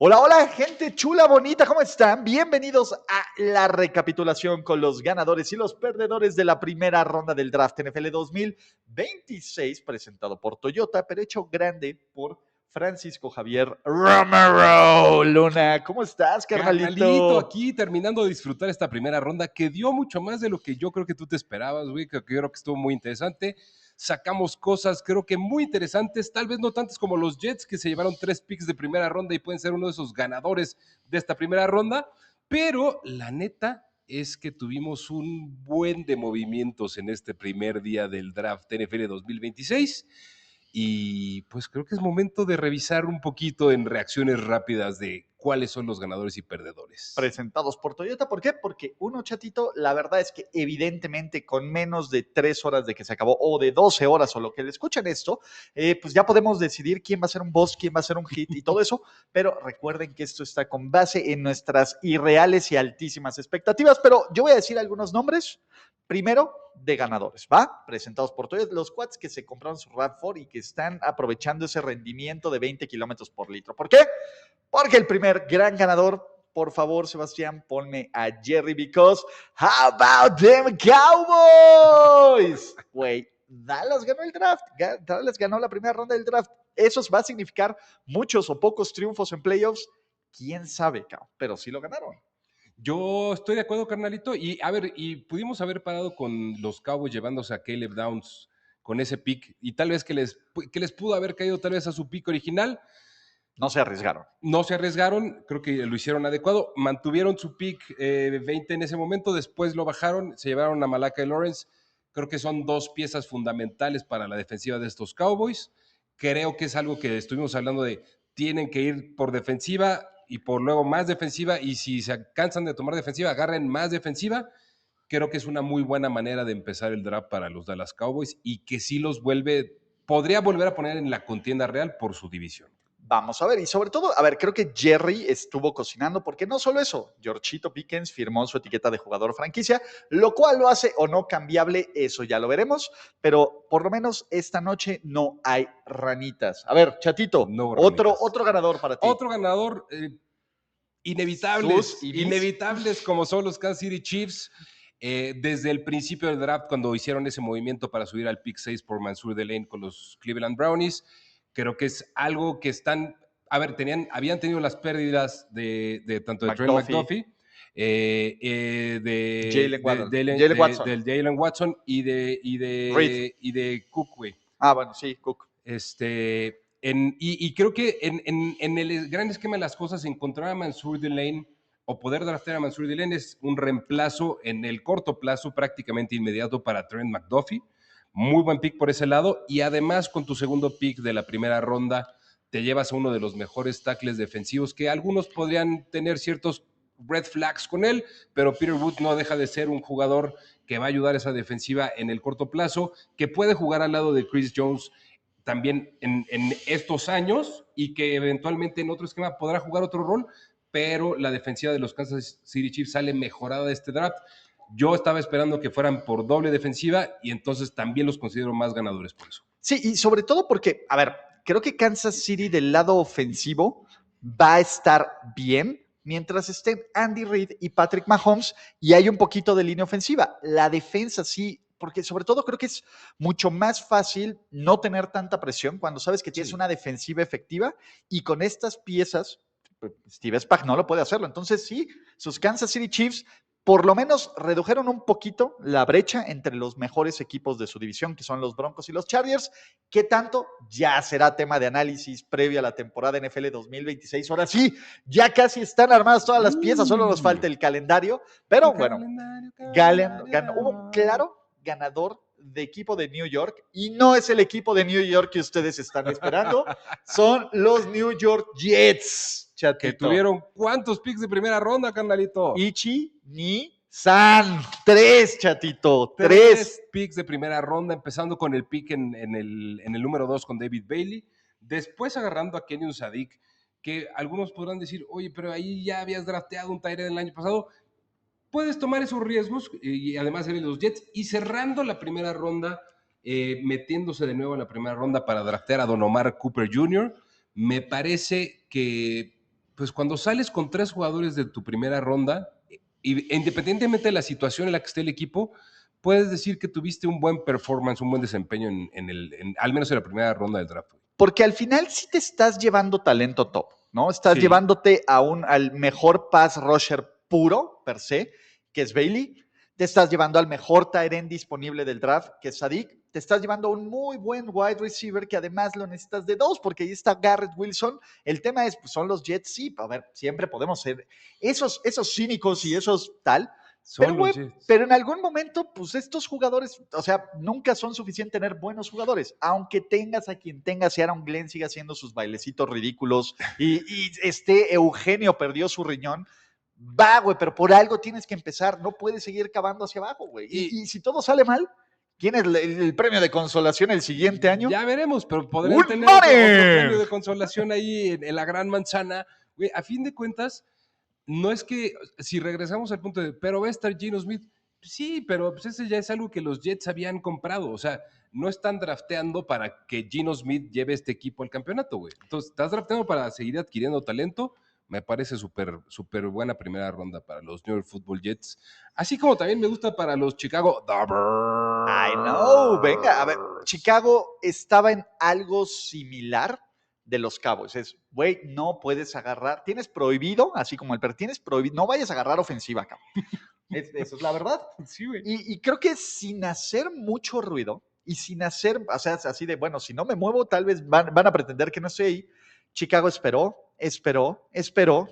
Hola, hola, gente chula, bonita, ¿cómo están? Bienvenidos a la recapitulación con los ganadores y los perdedores de la primera ronda del draft NFL 2026, presentado por Toyota, pero hecho grande por Francisco Javier Romero. Luna, ¿cómo estás, Carnalito, carnalito? aquí terminando de disfrutar esta primera ronda que dio mucho más de lo que yo creo que tú te esperabas, güey, que creo que estuvo muy interesante. Sacamos cosas, creo que muy interesantes, tal vez no tantas como los Jets, que se llevaron 3 picks de primera ronda y pueden ser uno de esos ganadores de esta primera ronda, pero la neta es que tuvimos un buen de movimientos en este primer día del draft NFL 2026 y pues creo que es momento de revisar un poquito en reacciones rápidas de cuáles son los ganadores y perdedores. Presentados por Toyota. ¿Por qué? Porque uno, chatito, la verdad es que evidentemente con menos de 3 horas de que se acabó o de 12 horas o lo que le escuchan esto, pues ya podemos decidir quién va a ser un boss, quién va a ser un hit y todo eso, pero recuerden que esto está con base en nuestras irreales y altísimas expectativas, pero yo voy a decir algunos nombres. Primero, de ganadores, ¿va? Presentados por Toyota, los quads que se compraron su RAV4 y que están aprovechando ese rendimiento de 20 kilómetros por litro. ¿Por qué? Porque el primer gran ganador, por favor, Sebastián, ponme a Jerry because how about them Cowboys? Güey, Dallas ganó el draft. Dallas ganó la primera ronda del draft. Eso va a significar muchos o pocos triunfos en playoffs. ¿Quién sabe, cabrón? Pero sí lo ganaron. Yo estoy de acuerdo, carnalito. Y a ver, y pudimos haber parado con los Cowboys llevándose a Caleb Downs con ese pick y tal vez que les pudo haber caído tal vez a su pick original. No se arriesgaron. No se arriesgaron, creo que lo hicieron adecuado. Mantuvieron su pick 20 en ese momento, después lo bajaron, se llevaron a Malachi Lawrence. Creo que son dos piezas fundamentales para la defensiva de estos Cowboys. Creo que es algo que estuvimos hablando de, tienen que ir por defensiva y por luego más defensiva, y si se cansan de tomar defensiva, agarren más defensiva. Creo que es una muy buena manera de empezar el draft para los Dallas Cowboys y que sí los podría volver a poner en la contienda real por su división. Vamos a ver, y sobre todo, a ver, creo que Jerry estuvo cocinando, porque no solo eso, Georgito Pickens firmó su etiqueta de jugador franquicia, lo cual lo hace o no cambiable, eso ya lo veremos, pero por lo menos esta noche no hay ranitas. A ver, chatito, No, otro ganador para ti. Otro ganador, Sus y mis. inevitables como son los Kansas City Chiefs. Desde el principio del draft, cuando hicieron ese movimiento para subir al pick 6 por Mansour Delane con los Cleveland Brownies, creo que es algo que están, a ver, habían tenido las pérdidas de tanto de Trent McDuffie, del Jalen Watson y Reed. de Cook, güey. Ah, bueno, sí, Cook. Y creo que en el gran esquema de las cosas, encontrar a Mansour Delane o poder draftear a Mansour Delane es un reemplazo en el corto plazo prácticamente inmediato para Trent McDuffie. Muy buen pick por ese lado, y además con tu segundo pick de la primera ronda te llevas a uno de los mejores tackles defensivos, que algunos podrían tener ciertos red flags con él, pero Peter Wood no deja de ser un jugador que va a ayudar a esa defensiva en el corto plazo, que puede jugar al lado de Chris Jones también en estos años y que eventualmente en otro esquema podrá jugar otro rol, pero la defensiva de los Kansas City Chiefs sale mejorada de este draft. Yo estaba esperando que fueran por doble defensiva y entonces también los considero más ganadores por eso. Sí, y sobre todo porque, a ver, creo que Kansas City del lado ofensivo va a estar bien mientras estén Andy Reid y Patrick Mahomes y hay un poquito de línea ofensiva. La defensa sí, porque sobre todo creo que es mucho más fácil no tener tanta presión cuando sabes que tienes una defensiva efectiva y con estas piezas, Steve Spagnuolo puede hacerlo. Entonces sí, sus Kansas City Chiefs por lo menos redujeron un poquito la brecha entre los mejores equipos de su división, que son los Broncos y los Chargers. ¿Qué tanto? Ya será tema de análisis previo a la temporada NFL 2026. Ahora sí, ya casi están armadas todas las piezas, solo nos falta el calendario. Pero bueno, hubo un claro ganador de equipo de New York y no es el equipo de New York que ustedes están esperando, son los New York Jets, chatito. Que tuvieron ¿cuántos picks de primera ronda, carnalito? Ichi ni San. 3, chatito. 3 picks de primera ronda, empezando con el pick en el número 2 con David Bailey. Después agarrando a Kenyon Sadiq, que algunos podrán decir, oye, pero ahí ya habías drafteado un tight end el año pasado. Puedes tomar esos riesgos y además eres los Jets. Y cerrando la primera ronda, metiéndose de nuevo en la primera ronda para draftear a Don Omar Cooper Jr., me parece que pues cuando sales con 3 jugadores de tu primera ronda, y independientemente de la situación en la que esté el equipo, puedes decir que tuviste un buen performance, un buen desempeño al menos en la primera ronda del draft. Porque al final sí te estás llevando talento top, ¿no? Estás Sí. llevándote al mejor pass rusher puro, per se, que es Bailey. Te estás llevando al mejor tight end disponible del draft, que es Sadik. Te estás llevando a un muy buen wide receiver que además lo necesitas de 2, porque ahí está Garrett Wilson. El tema es, pues son los Jets, sí, a ver, siempre podemos ser esos cínicos y esos tal, pero, güey, pero en algún momento, pues estos jugadores, o sea, nunca son suficientes tener buenos jugadores. Aunque tengas a quien tengas, y Aaron Glenn siga haciendo sus bailecitos ridículos y Eugenio perdió su riñón, va, güey, pero por algo tienes que empezar. No puedes seguir cavando hacia abajo, güey. Y si todo sale mal, ¿tienes el premio de consolación el siguiente año? Ya veremos, pero podrían tener otro premio de consolación ahí en la gran manzana. Güey, a fin de cuentas, no es que, si regresamos al punto de, pero va a estar Geno Smith, sí, pero pues ese ya es algo que los Jets habían comprado, o sea, no están drafteando para que Geno Smith lleve este equipo al campeonato, güey. Entonces, estás drafteando para seguir adquiriendo talento, me parece súper buena primera ronda para los New York Football Jets, así como también me gusta para los Chicago I know, venga, a ver, Chicago estaba en algo similar de los Cowboys. Es, güey, no puedes agarrar, tienes prohibido, así como el perro, tienes prohibido, no vayas a agarrar ofensiva, cabrón. Eso es la verdad. Sí, güey. Y creo que sin hacer mucho ruido y sin hacer, o sea, así de, bueno, si no me muevo, tal vez van a pretender que no estoy ahí. Chicago esperó,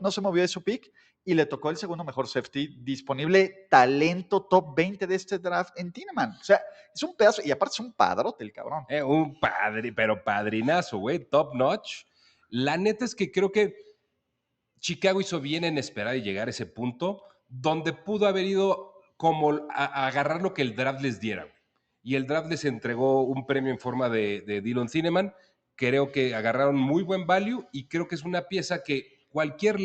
no se movió de su pick y le tocó el segundo mejor safety disponible, talento top 20 de este draft en Tiedemann. O sea, es un pedazo, y aparte es un padrote el cabrón. Un padre, pero padrinazo, güey, top notch. La neta es que creo que Chicago hizo bien en esperar y llegar a ese punto donde pudo haber ido como a agarrar lo que el draft les diera. Güey. Y el draft les entregó un premio en forma de Dylan Cineman. Creo que agarraron muy buen value y creo que es una pieza que cualquier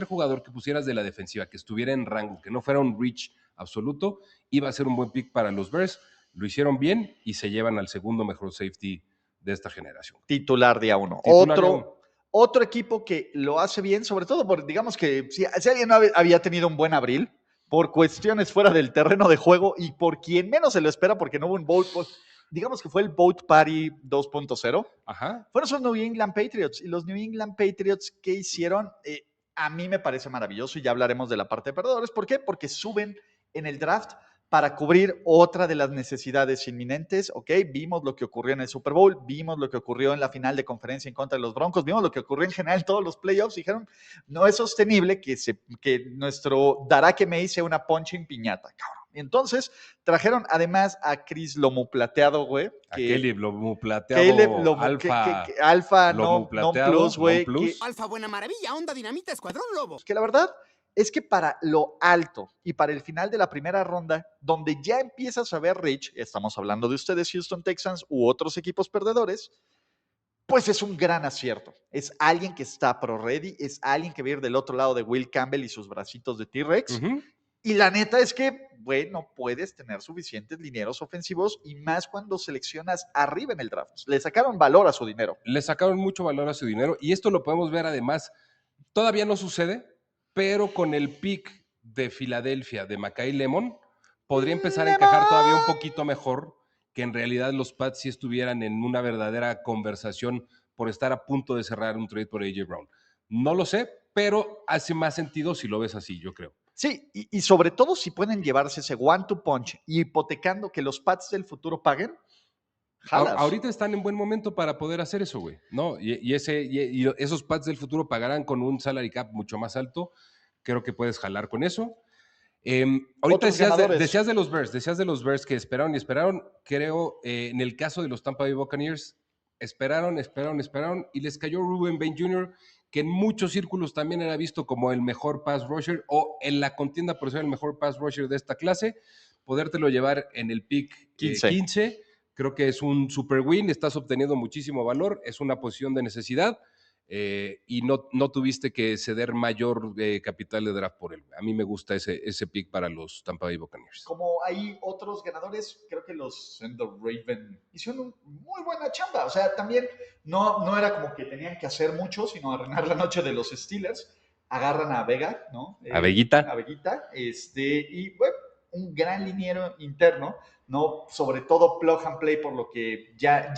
jugador que pusieras de la defensiva, que estuviera en rango, que no fuera un reach absoluto, iba a ser un buen pick para los Bears. Lo hicieron bien y se llevan al segundo mejor safety de esta generación. Titular día uno. Otro equipo que lo hace bien, sobre todo por, digamos que si alguien no había tenido un buen abril, por cuestiones fuera del terreno de juego y por quien menos se lo espera, porque no hubo un vote, pues, digamos que fue el Vote Party 2.0, fueron esos New England Patriots. Y los New England Patriots, ¿qué hicieron? A mí me parece maravilloso y ya hablaremos de la parte de perdedores. ¿Por qué? Porque suben en el draft para cubrir otra de las necesidades inminentes, ¿ok? Vimos lo que ocurrió en el Super Bowl, vimos lo que ocurrió en la final de conferencia en contra de los Broncos, vimos lo que ocurrió en general en todos los playoffs, dijeron, no es sostenible que nuestro Darake May sea una punching piñata, cabrón. Y entonces trajeron además a Chris Lomo Plateado, güey. A Caleb Lomo Plateado, Alfa no plus, güey. Alfa Buena Maravilla, Onda Dinamita, Escuadrón Lobo. Que la verdad es que para lo alto y para el final de la primera ronda, donde ya empiezas a ver Rich, estamos hablando de ustedes, Houston Texans u otros equipos perdedores, pues es un gran acierto. Es alguien que está pro-ready, es alguien que va a ir del otro lado de Will Campbell y sus bracitos de T-Rex. Y la neta es que, güey, no puedes tener suficientes linieros ofensivos y más cuando seleccionas arriba en el draft. Le sacaron valor a su dinero. Le sacaron mucho valor a su dinero y esto lo podemos ver además, todavía no sucede, pero con el pick de Filadelfia de Mackay Lemon, podría empezar a encajar todavía un poquito mejor que en realidad los Pats sí estuvieran en una verdadera conversación por estar a punto de cerrar un trade por A.J. Brown. No lo sé, pero hace más sentido si lo ves así, yo creo. Sí, y sobre todo si pueden llevarse ese one-two punch y hipotecando que los Pats del futuro paguen. Ahorita están en buen momento para poder hacer eso, güey, ¿no? Y esos Pats del futuro pagarán con un salary cap mucho más alto. Creo que puedes jalar con eso. Ahorita decías de los Bears que esperaron y esperaron. Creo, en el caso de los Tampa Bay Buccaneers, esperaron y les cayó Ruben Bain Jr., que en muchos círculos también era visto como el mejor pass rusher o en la contienda por ser el mejor pass rusher de esta clase. Podértelo llevar en el pick 15. Creo que es un super win, estás obteniendo muchísimo valor, es una posición de necesidad. y no tuviste que ceder mayor capital de draft por él. A mí me gusta ese pick para los Tampa Bay Buccaneers. Como hay otros ganadores, creo que los Sender Raven hicieron muy buena chamba. O sea, también no era como que tenían que hacer mucho, sino arruinar la noche de los Steelers. Agarran a Vega, ¿no? A Veguita. A Veguita, y bueno, un gran liniero interno, ¿no? Sobre todo plug and play por lo que ya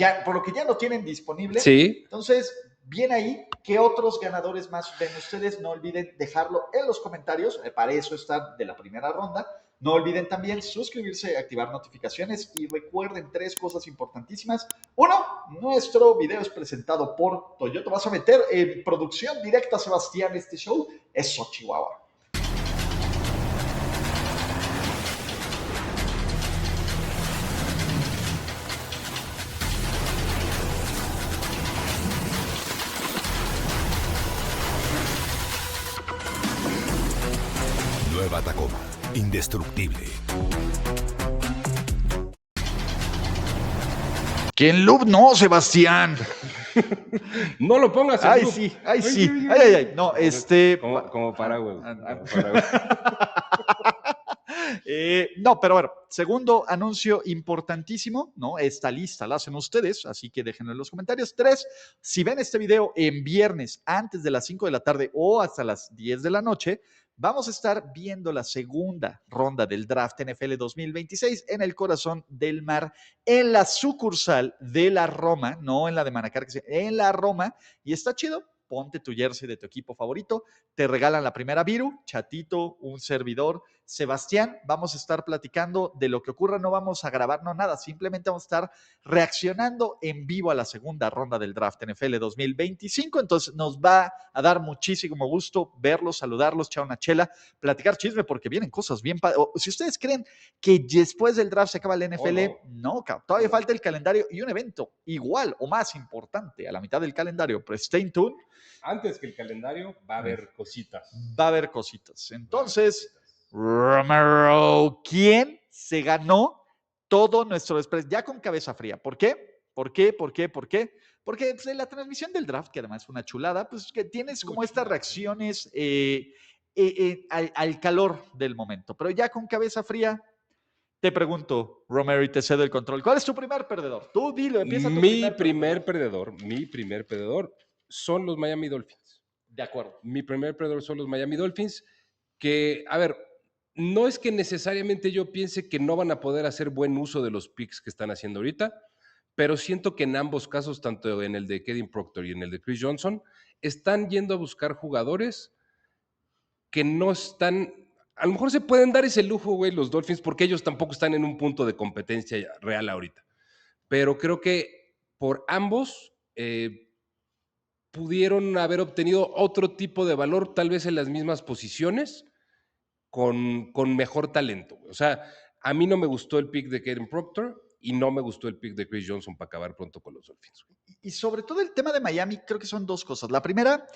no tienen disponible. Sí. Entonces, bien ahí. ¿Qué otros ganadores más ven ustedes? No olviden dejarlo en los comentarios. Para eso está de la primera ronda. No olviden también suscribirse, activar notificaciones y recuerden 3 cosas importantísimas. 1, nuestro video es presentado por Toyota. Vas a meter en producción directa, Sebastián, este show. Eso, Chihuahua. Nueva Tacoma, indestructible. ¿Qué en loop? No, Sebastián. No lo pongas en Ay, loop. sí, ay, sí. Ay. No, Como paraguas. No, pero bueno, segundo anuncio importantísimo, ¿no? Esta lista la hacen ustedes, así que déjenlo en los comentarios. 3, si ven este video en viernes antes de las 5 de la tarde o hasta las 10 de la noche, vamos a estar viendo la segunda ronda del draft NFL 2026 en el corazón del mar, en la sucursal de la Roma, no en la de Manacar, en la Roma, y está chido. Ponte tu jersey de tu equipo favorito, te regalan la primera Viru, Chatito, un servidor, Sebastián, vamos a estar platicando de lo que ocurra, no vamos a grabar, no nada, simplemente vamos a estar reaccionando en vivo a la segunda ronda del draft NFL 2025, entonces nos va a dar muchísimo gusto verlos, saludarlos, echar una chela, platicar chisme, porque vienen cosas bien si ustedes creen que después del draft se acaba el NFL, no, todavía falta el calendario y un evento igual o más importante a la mitad del calendario, pero stay tuned. Antes que el calendario va a haber cositas. Va a haber cositas. Entonces, Romero, ¿quién se ganó todo nuestro desprecio? Ya con cabeza fría. ¿Por qué? Porque pues, en la transmisión del draft, que además fue una chulada, pues que tienes como estas reacciones al calor del momento. Pero ya con cabeza fría, te pregunto, Romero, y te cedo el control. ¿Cuál es tu primer perdedor? Tú dilo, empieza tu Mi primer perdedor son los Miami Dolphins. De acuerdo. Mi primer perdedor son los Miami Dolphins, que, a ver, no es que necesariamente yo piense que no van a poder hacer buen uso de los picks que están haciendo ahorita, pero siento que en ambos casos, tanto en el de Kevin Proctor y en el de Chris Johnson, están yendo a buscar jugadores que no están, a lo mejor se pueden dar ese lujo, güey, los Dolphins, porque ellos tampoco están en un punto de competencia real ahorita. Pero creo que por ambos pudieron haber obtenido otro tipo de valor, tal vez en las mismas posiciones, con mejor talento. O sea, a mí no me gustó el pick de Kevin Proctor y no me gustó el pick de Chris Johnson para acabar pronto con los Dolphins. Y sobre todo el tema de Miami, creo que son 2 cosas. La primera,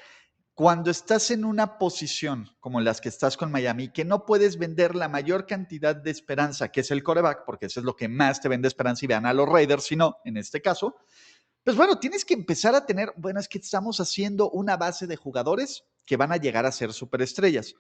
cuando estás en una posición como las que estás con Miami, que no puedes vender la mayor cantidad de esperanza, que es el quarterback, porque eso es lo que más te vende esperanza y vean a los Raiders, sino en este caso, pues bueno, tienes que empezar a tener, bueno, es que estamos haciendo una base de jugadores que van a llegar a ser superestrellas.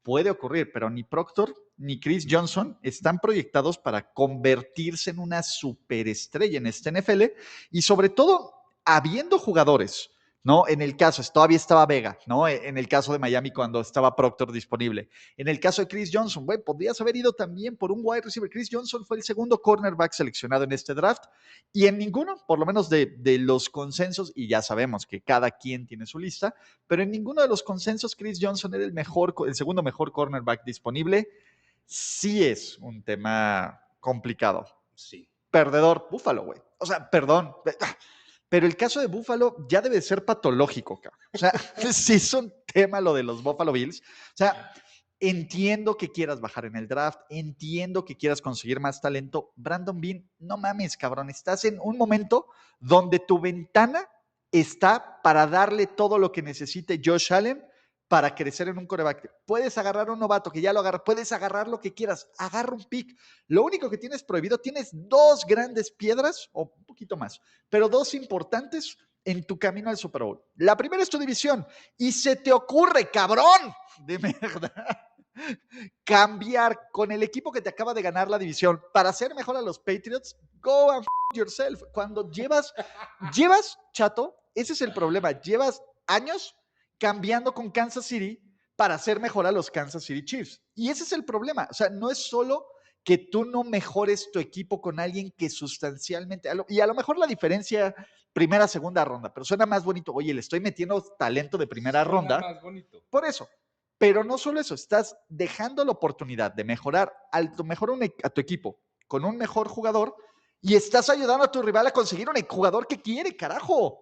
Puede ocurrir, pero ni Proctor ni Chris Johnson están proyectados para convertirse en una superestrella en este NFL y sobre todo habiendo jugadores, ¿no? En el caso, todavía estaba Vega, ¿no? En el caso de Miami cuando estaba Proctor disponible. En el caso de Chris Johnson, güey, podrías haber ido también por un wide receiver. Chris Johnson fue el segundo cornerback seleccionado en este draft y en ninguno, por lo menos de los consensos, y ya sabemos que cada quien tiene su lista, pero en ninguno de los consensos Chris Johnson era el segundo mejor cornerback disponible. Sí es un tema complicado. Sí. Perdedor, Buffalo, güey. O sea, perdón. Pero el caso de Buffalo ya debe ser patológico, cabrón. O sea, sí es un tema lo de los Buffalo Bills. O sea, entiendo que quieras bajar en el draft, entiendo que quieras conseguir más talento. Brandon Beane, no mames, cabrón. Estás en un momento donde tu ventana está para darle todo lo que necesite Josh Allen para crecer en un quarterback. Puedes agarrar a un novato que ya lo agarra, puedes agarrar lo que quieras, agarra un pick. Lo único que tienes prohibido, tienes 2 grandes piedras, o un poquito más, pero 2 importantes en tu camino al Super Bowl. La primera es tu división. Y se te ocurre, cabrón, de verdad, cambiar con el equipo que te acaba de ganar la división para hacer mejor a los Patriots. Go and yourself. Cuando llevas, chato, ese es el problema. Llevas años cambiando con Kansas City para hacer mejor a los Kansas City Chiefs. Y ese es el problema. O sea, no es solo que tú no mejores tu equipo con alguien que sustancialmente, y a lo mejor la diferencia primera, segunda ronda, pero suena más bonito. Oye, le estoy metiendo talento de primera ronda. Más bonito. Por eso. Pero no solo eso, estás dejando la oportunidad de mejorar a tu equipo con un mejor jugador y estás ayudando a tu rival a conseguir un jugador que quiere, carajo.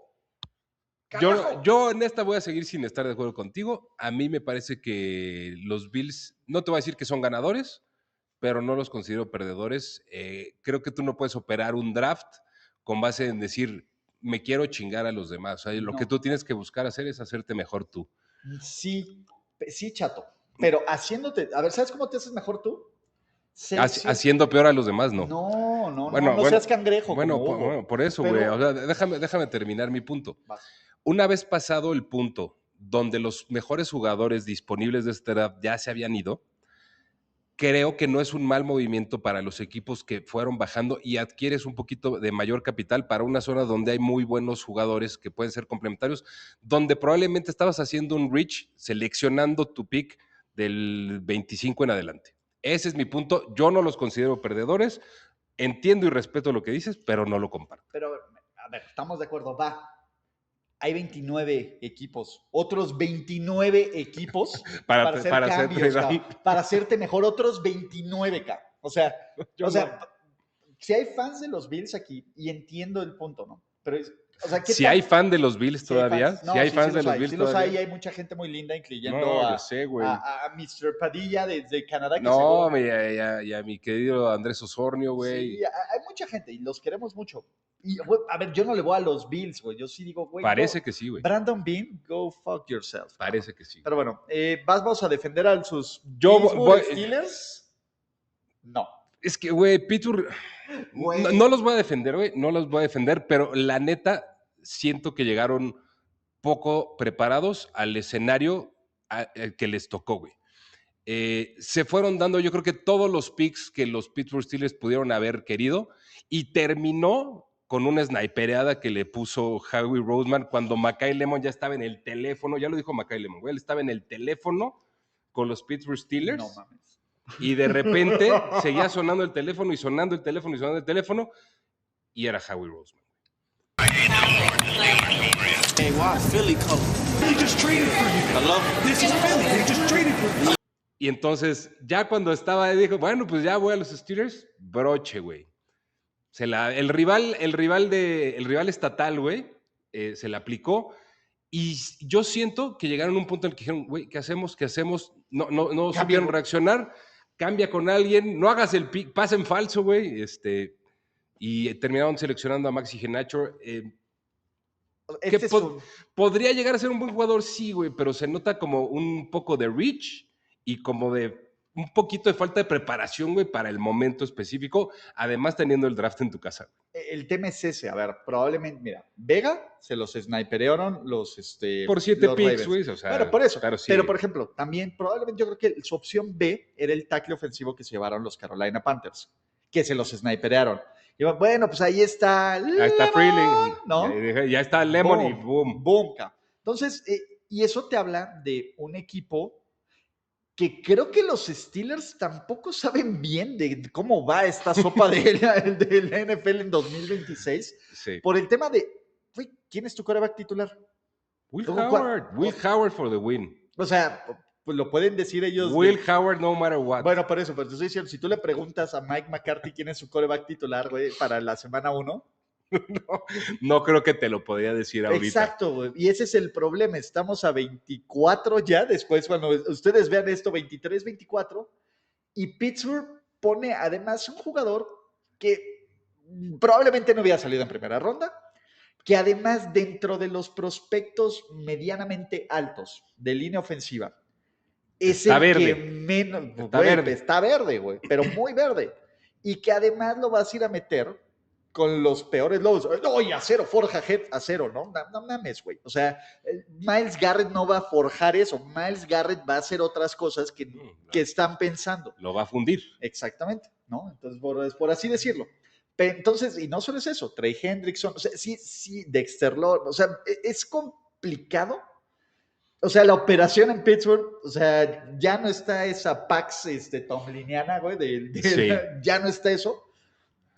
Yo en esta voy a seguir sin estar de acuerdo contigo. A mí me parece que los Bills, no te voy a decir que son ganadores, pero no los considero perdedores. Creo que tú no puedes operar un draft con base en decir, me quiero chingar a los demás. O sea, lo que tú tienes que buscar hacer es hacerte mejor tú. Sí, chato. Pero haciéndote, a ver, ¿sabes cómo te haces mejor tú? Haciendo peor a los demás, no. No seas cangrejo. Bueno, por eso, güey. O sea, déjame terminar mi punto. Vas. Una vez pasado el punto donde los mejores jugadores disponibles de este draft ya se habían ido, creo que no es un mal movimiento para los equipos que fueron bajando y adquieres un poquito de mayor capital para una zona donde hay muy buenos jugadores que pueden ser complementarios, donde probablemente estabas haciendo un reach seleccionando tu pick del 25 en adelante. Ese es mi punto. Yo no los considero perdedores. Entiendo y respeto lo que dices, pero no lo comparto. Pero, a ver, estamos de acuerdo. Va. Hay 29 equipos, otros 29 equipos para hacer cambios, para hacerte mejor, otros 29, o sea, si hay fans de los Bills aquí, y entiendo el punto, ¿no? Pero si hay fan de los Bills todavía, si hay fans de los Bills todavía. Sí los hay mucha gente muy linda, incluyendo a Mr. Padilla desde Canadá. Y a mi querido Andrés Osornio, güey. Sí, hay mucha gente y los queremos mucho. Y, güey, a ver, yo no le voy a los Bills, güey. Yo sí digo, güey. Parece que sí, güey. Brandon Bean, go fuck yourself. Parece que sí. Pero bueno, ¿vamos a defender a sus Steelers? No. Es que, güey, Pittsburgh... No los voy a defender, güey. No los voy a defender, pero la neta siento que llegaron poco preparados al escenario que les tocó, güey. Se fueron dando, yo creo que todos los picks que los Pittsburgh Steelers pudieron haber querido y terminó con una snipereada que le puso Howie Roseman cuando Mackay Lemon ya estaba en el teléfono, ya lo dijo Mackay Lemon, güey, él estaba en el teléfono con los Pittsburgh Steelers. No mames. Y de repente seguía sonando el teléfono y sonando el teléfono y sonando el teléfono y era Howie Roseman. Hey, why Philly come? They just traded for you. Hello? This is Philly. They just traded for you. Y entonces, ya cuando estaba, dijo, bueno, pues ya voy a los Steelers, broche, güey. El rival estatal, güey, se la aplicó. Y yo siento que llegaron a un punto en el que dijeron, güey, ¿qué hacemos? No supieron reaccionar. Cambia con alguien, no hagas el pick, pasa en falso, güey. Y terminaron seleccionando a Maxi Genacho. Podría llegar a ser un buen jugador, sí, güey, pero se nota como un poco de reach y como de un poquito de falta de preparación, güey, para el momento específico, además teniendo el draft en tu casa. El tema es ese, a ver, probablemente, mira, Vega se los sniperearon los por 7 los picks, güey, o sea, bueno, por eso, claro, sí. Pero por ejemplo, también probablemente yo creo que su opción B era el tackle ofensivo que se llevaron los Carolina Panthers, que se los sniperearon. Y bueno, pues ahí está Lemon, está Freeling, ¿no? Ya está Lemon boom, y boom. Boom. Entonces, y eso te habla de un equipo que creo que los Steelers tampoco saben bien de cómo va esta sopa de la NFL en 2026. Sí. Por el tema de, ¿quién es tu quarterback titular? Will Howard for the win. O sea, pues lo pueden decir ellos. Will Howard no matter what. Bueno, por eso, pero te estoy diciendo, si tú le preguntas a Mike McCarthy quién es su quarterback titular, güey, para la semana 1. No creo que te lo podría decir ahorita. Exacto, güey. Y ese es el problema. Estamos a 24 ya, después cuando ustedes vean esto, 23, 24, y Pittsburgh pone además un jugador que probablemente no había salido en primera ronda, que además dentro de los prospectos medianamente altos de línea ofensiva, es está el verde. Que menos... Está verde, güey, pero muy verde. Y que además lo vas a ir a meter con los peores lobos. No, y acero, forja head, acero, ¿no? No mames, güey. O sea, Myles Garrett no va a forjar eso. Myles Garrett va a hacer otras cosas que están pensando. Lo va a fundir. Exactamente, ¿no? Entonces, por así decirlo. Entonces, y no solo es eso, Trey Hendrickson, o sea, sí, Dexter Lawrence, o sea, es complicado. O sea, la operación en Pittsburgh, o sea, ya no está esa Pax Tomliniana, güey, Sí. ya no está eso.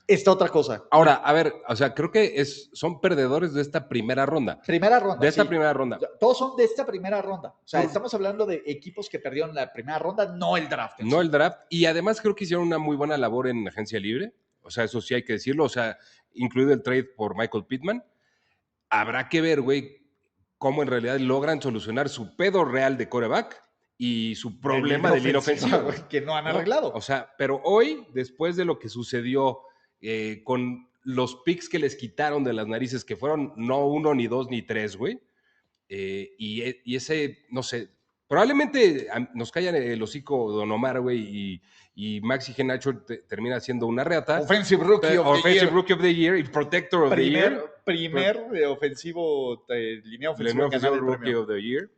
Está otra cosa. Ahora, a ver, o sea, creo que son perdedores de esta primera ronda. Primera ronda. De esta sí. primera ronda. Todos son de esta primera ronda. O sea, estamos hablando de equipos que perdieron la primera ronda, no el draft. No el draft. Y además creo que hicieron una muy buena labor en agencia libre. O sea, eso sí hay que decirlo. O sea, incluido el trade por Michael Pittman. Habrá que ver, güey, cómo en realidad logran solucionar su pedo real de quarterback y su problema de línea ofensiva. Que no han arreglado. O sea, pero hoy, después de lo que sucedió con los picks que les quitaron de las narices, que fueron no 1, ni 2, ni 3, güey, y ese, no sé, probablemente nos callan el hocico Don Omar, güey, y Maxi Genacho termina siendo una reata. Offensive Rookie of the Year y Protector of the Year. Primer ofensivo de línea ofensiva. Rookie of the Year.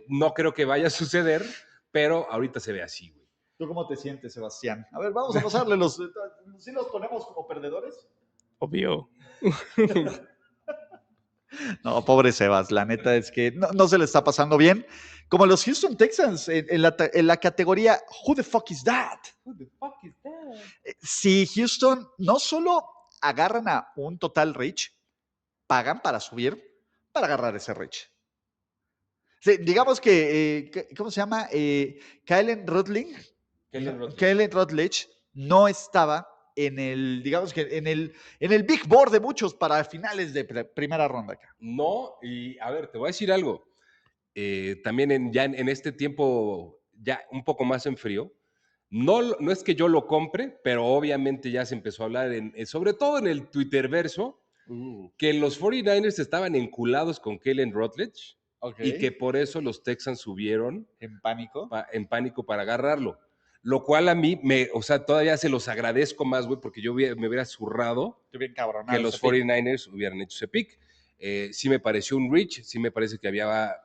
No creo que vaya a suceder, pero ahorita se ve así, güey. ¿Tú cómo te sientes, Sebastián? A ver, vamos a pasarle ¿sí los ponemos como perdedores? Obvio. No, pobre Sebas, la neta es que no se le está pasando bien. Como los Houston Texans en la categoría Who the fuck is that? Who the fuck is that? Si Houston no solo agarran a un total reach, pagan para subir para agarrar ese reach. Sí, digamos que, ¿cómo se llama? Kellen Rutledge no estaba en el, digamos que en el big board de muchos para finales de primera ronda acá. No, y a ver, te voy a decir algo. También en este tiempo ya un poco más en frío, no es que yo lo compre, pero obviamente ya se empezó a hablar, sobre todo en el Twitterverso, que los 49ers estaban enculados con Kellen Rutledge. Okay. Y que por eso los Texans subieron en pánico para agarrarlo. Lo cual a mí, o sea, todavía se los agradezco más, güey, porque yo me hubiera zurrado que los 49ers hubieran hecho ese pick. Sí me pareció un reach, sí me parece que había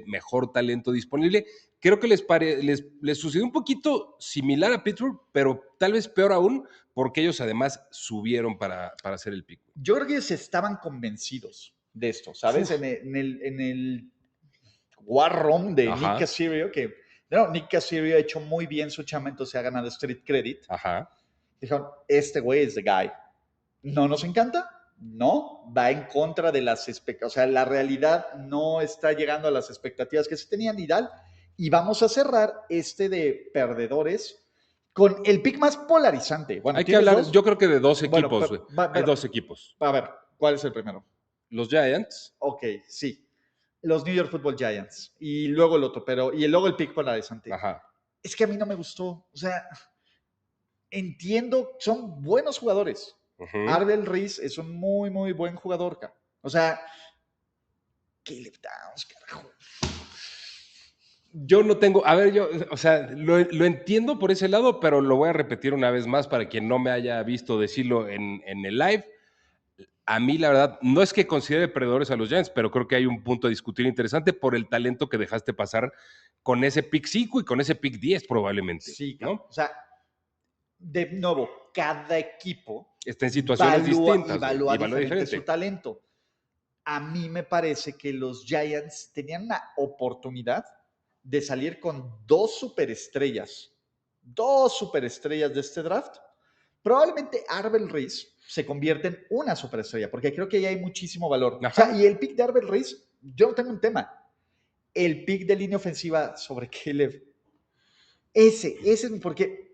mejor talento disponible. Creo que les sucedió un poquito similar a Pittsburgh, pero tal vez peor aún, porque ellos además subieron para hacer el pick. Yo creo que ellos estaban convencidos de esto, ¿sabes? En el War Room de Nick Caserio, que Nick Caserio ha hecho muy bien su chamba, entonces ha ganado Street Credit. Ajá. Dijeron, este güey es the guy. ¿No nos encanta? No, va en contra de las expectativas. O sea, la realidad no está llegando a las expectativas que se tenían y tal. Y vamos a cerrar de perdedores con el pick más polarizante. Bueno, hay que hablar, yo creo que de dos equipos, güey. Hay dos equipos. A ver, ¿cuál es el primero? Los Giants. Ok, sí. Los New York Football Giants. Y luego el otro, y luego el pick polarizante. Ajá. Es que a mí no me gustó. O sea, entiendo, son buenos jugadores. Arvel Reese es un muy, muy buen jugador. O sea, Caleb Downs, carajo. Yo no tengo, a ver, o sea, lo entiendo por ese lado, pero lo voy a repetir una vez más para quien no me haya visto decirlo en el live. A mí, la verdad, no es que considere perdedores a los Giants, pero creo que hay un punto a discutir interesante por el talento que dejaste pasar con ese pick 5 y con ese pick 10 probablemente. Sí, ¿no? O sea, de nuevo, cada equipo está en situaciones distintas. Evalúa diferente su talento. A mí me parece que los Giants tenían una oportunidad de salir con dos superestrellas de este draft. Probablemente Arvel Reese se convierte en una superestrella, porque creo que ya hay muchísimo valor. O sea, y el pick de Arvel Reese, yo no tengo un tema. El pick de línea ofensiva sobre Caleb, ese es porque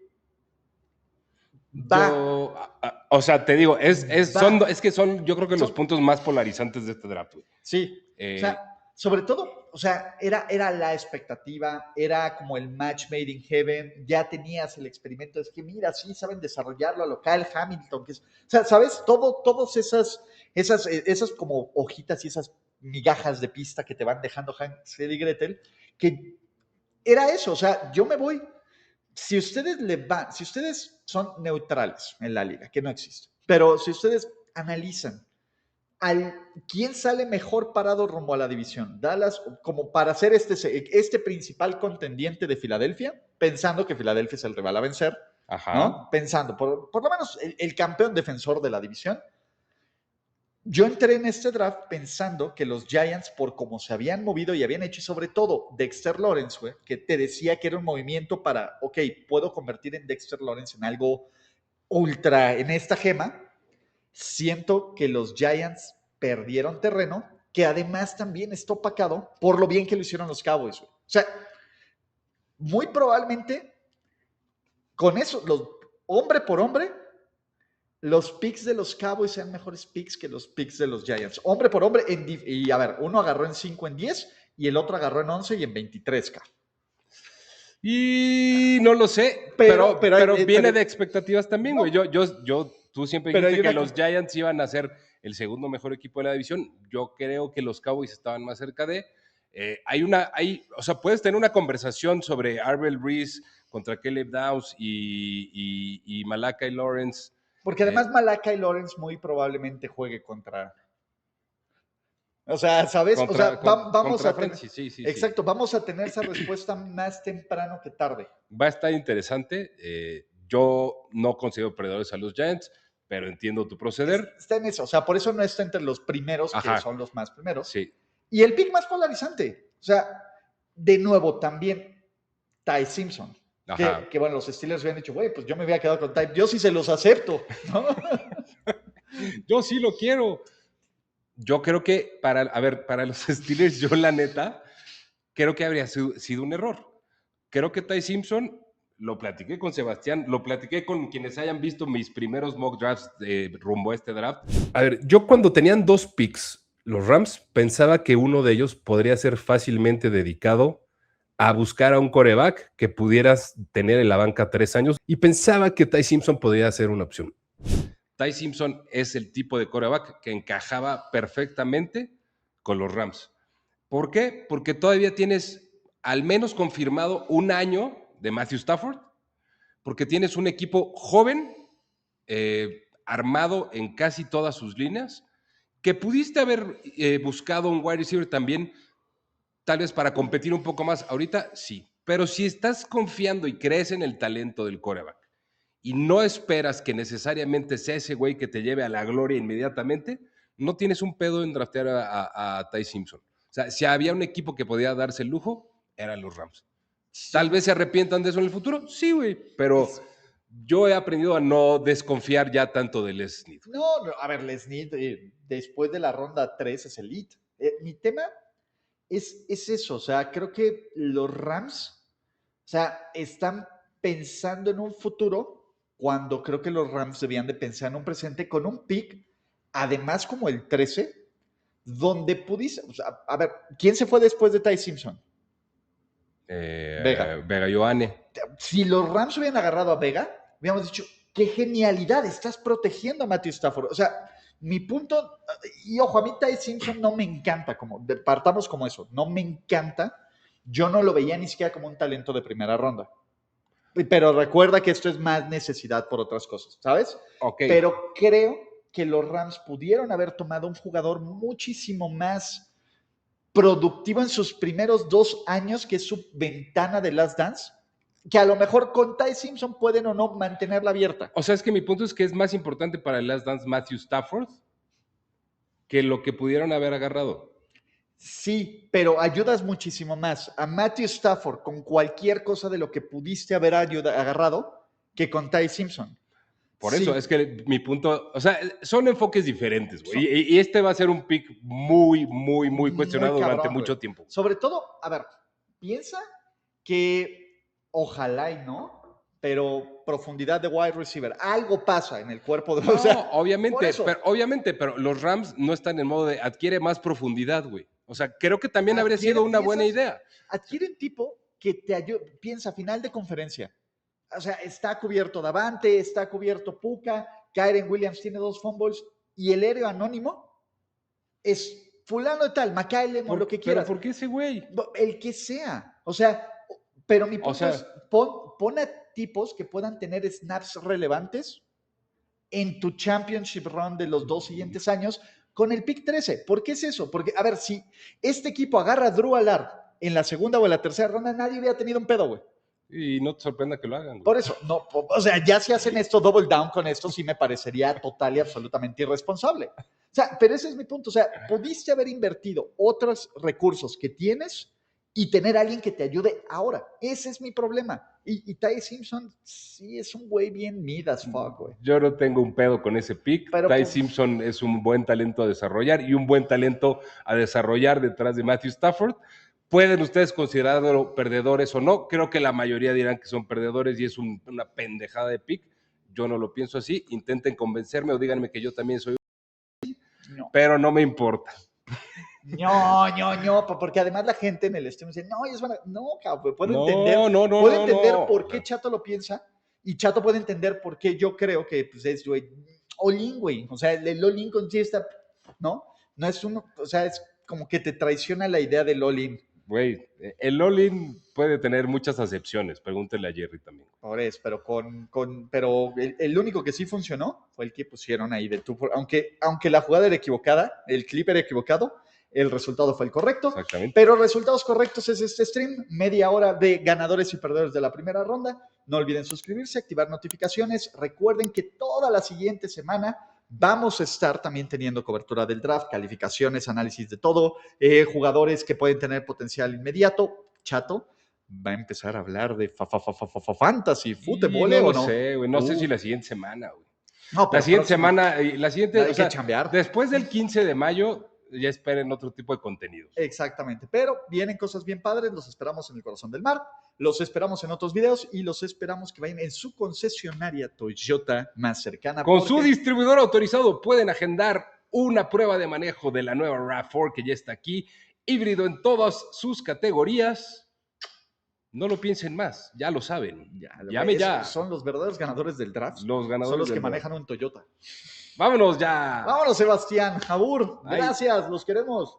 o sea, te digo, es que son, yo creo que los puntos más polarizantes de este draft. Sí, o sea, sobre todo, o sea, era la expectativa, era como el match made in heaven, ya tenías el experimento, es que mira, sí saben desarrollarlo a local, Hamilton, que es, o sea, ¿sabes? Todas esas como hojitas y esas migajas de pista que te van dejando Hansel y Gretel, que era eso, o sea, yo me voy, si ustedes son neutrales en la liga, que no existe, pero si ustedes analizan quién sale mejor parado rumbo a la división. Dallas, como para ser este principal contendiente de Filadelfia, pensando que Filadelfia es el rival a vencer, Ajá. ¿no? Pensando, por lo menos el campeón defensor de la división. Yo entré en este draft pensando que los Giants, por cómo se habían movido y habían hecho, y sobre todo Dexter Lawrence, güey, que te decía que era un movimiento para, ok, puedo convertir en Dexter Lawrence en algo ultra, en esta gema. Siento que los Giants perdieron terreno, que además también está opacado por lo bien que lo hicieron los Cowboys, güey. O sea, muy probablemente con eso, hombre por hombre, los picks de los Cowboys sean mejores picks que los picks de los Giants. Hombre por hombre, y a ver, uno agarró en 5 en 10 y el otro agarró en 11 y en 23K. Y no lo sé, pero viene de expectativas también, güey. Tú siempre dijiste que los Giants iban a ser el segundo mejor equipo de la división. Yo creo que los Cowboys estaban más cerca de. O sea, puedes tener una conversación sobre Arvel Reese contra Caleb Downs y Malachi Lawrence. Porque además Malachi Lawrence muy probablemente juegue contra. O sea, ¿sabes? Vamos a tener. Sí. Exacto, vamos a tener esa respuesta más temprano que tarde. Va a estar interesante. Yo no considero perdedores a los Giants, pero entiendo tu proceder. Está en eso, o sea, por eso no está entre los primeros, que son los más primeros. Sí. Y el pick más polarizante. O sea, de nuevo, también Ty Simpson. Que bueno, los Steelers habían dicho, güey, pues yo me había quedado con Ty. Yo sí se los acepto, ¿no? Yo sí lo quiero. Yo creo que para los Steelers, yo la neta, creo que habría sido un error. Creo que Ty Simpson, lo platiqué con Sebastián, lo platiqué con quienes hayan visto mis primeros mock drafts rumbo a este draft. A ver, yo cuando tenían 2 picks, los Rams, pensaba que uno de ellos podría ser fácilmente dedicado a buscar a un quarterback que pudieras tener en la banca 3 años, y pensaba que Ty Simpson podría ser una opción. Ty Simpson es el tipo de quarterback que encajaba perfectamente con los Rams. ¿Por qué? Porque todavía tienes al menos confirmado 1 año de Matthew Stafford, porque tienes un equipo joven, armado en casi todas sus líneas, que pudiste haber buscado un wide receiver también, tal vez para competir un poco más. Ahorita sí, pero si estás confiando y crees en el talento del quarterback y no esperas que necesariamente sea ese güey que te lleve a la gloria inmediatamente, no tienes un pedo en draftear a Ty Simpson. O sea, si había un equipo que podía darse el lujo, eran los Rams. Tal vez se arrepientan de eso en el futuro, sí, güey, pero yo he aprendido a no desconfiar ya tanto de Les Snead. No, a ver, Les Snead, después de la ronda 3 es elite. Mi tema es eso, o sea, creo que los Rams, o sea, están pensando en un futuro cuando creo que los Rams debían de pensar en un presente con un pick, además como el 13, donde pudiste, o sea, a ver, ¿quién se fue después de Ty Simpson? Vega Ioane. Si los Rams hubieran agarrado a Vega, hubiéramos dicho, qué genialidad, estás protegiendo a Matthew Stafford. O sea, mi punto, y ojo, a mí Ty Simpson no me encanta, partamos como eso, no me encanta. Yo no lo veía ni siquiera como un talento de primera ronda. Pero recuerda que esto es más necesidad por otras cosas, ¿sabes? Okay. Pero creo que los Rams pudieron haber tomado un jugador muchísimo más productivo en sus primeros 2 años, que es su ventana de Last Dance, que a lo mejor con Ty Simpson pueden o no mantenerla abierta. O sea, es que mi punto es que es más importante para el Last Dance Matthew Stafford que lo que pudieron haber agarrado. Sí, pero ayudas muchísimo más a Matthew Stafford con cualquier cosa de lo que pudiste haber agarrado que con Ty Simpson. Por eso, es que mi punto, o sea, son enfoques diferentes, güey. Y este va a ser un pick muy, muy, muy cuestionado muy cabrón, durante mucho tiempo. Sobre todo, a ver, piensa que ojalá y no, pero profundidad de wide receiver. Algo pasa en el cuerpo de... No, o sea, obviamente, pero los Rams no están en modo de adquiere más profundidad, güey. O sea, creo que también habría sido una buena idea. Adquiere un tipo que te ayude, piensa, final de conferencia. O sea, está cubierto Davante, está cubierto Puka, Kyren Williams tiene 2 fumbles y el héroe anónimo es fulano de tal, McCallum o lo que quieras. ¿Pero por qué ese güey? El que sea. O sea, pero mi punto es, pon a tipos que puedan tener snaps relevantes en tu championship run de los 2 siguientes años con el pick 13. ¿Por qué es eso? Porque, a ver, si este equipo agarra a Drew Allard en la segunda o en la tercera ronda, nadie hubiera tenido un pedo, güey. Y no te sorprenda que lo hagan, güey. Por eso, no, o sea, ya si hacen esto, double down con esto, sí me parecería total y absolutamente irresponsable. O sea, pero ese es mi punto. O sea, pudiste haber invertido otros recursos que tienes y tener a alguien que te ayude ahora. Ese es mi problema. Y Ty Simpson sí es un güey bien mid as fuck, güey. Yo no tengo un pedo con ese pick. Pero, Ty pues, Simpson es un buen talento a desarrollar y un buen talento a desarrollar detrás de Matthew Stafford. Pueden ustedes considerarlo perdedores o no. Creo que la mayoría dirán que son perdedores y es una pendejada de pick. Yo no lo pienso así. Intenten convencerme o díganme que yo también soy. no. Pero no me importa. No, porque además la gente en el stream dice, no, ellos van a... No, cabrón, puedo No, entender, no, puedo no, entender no. por qué Chato lo piensa y Chato puede entender por qué yo creo que pues, es, güey, all-in, güey. O sea, el all-in consiste, ¿no? No es uno, o sea, es como que te traiciona la idea del all-in. Güey, el all-in puede tener muchas acepciones. Pregúntenle a Jerry también. Por eso, pero pero el único que sí funcionó fue el que pusieron ahí de tú, aunque la jugada era equivocada, el clip era equivocado, el resultado fue el correcto. Exactamente. Pero resultados correctos es este stream, media hora de ganadores y perdedores de la primera ronda. No olviden suscribirse, activar notificaciones. Recuerden que toda la siguiente semana vamos a estar también teniendo cobertura del draft, calificaciones, análisis de todo, jugadores que pueden tener potencial inmediato. Chato va a empezar a hablar de fantasy, fútbol, no ¿o lo no? sé, güey. No sé si la siguiente semana, güey. No, pero La siguiente próximo. semana, la siguiente, Hay que chambear. después del 15 de mayo, ya esperen otro tipo de contenidos. Exactamente, pero vienen cosas bien padres, los esperamos en el corazón del mar, los esperamos en otros videos y los esperamos que vayan en su concesionaria Toyota más cercana. Con su distribuidor autorizado pueden agendar una prueba de manejo de la nueva RAV4 que ya está aquí, híbrido en todas sus categorías. No lo piensen más, ya lo saben. Llame ya. Son los verdaderos ganadores del draft. Los ganadores son los que del draft. manejan un Toyota. Vámonos ya. Vámonos, Sebastián. Abur, Bye. gracias, los queremos.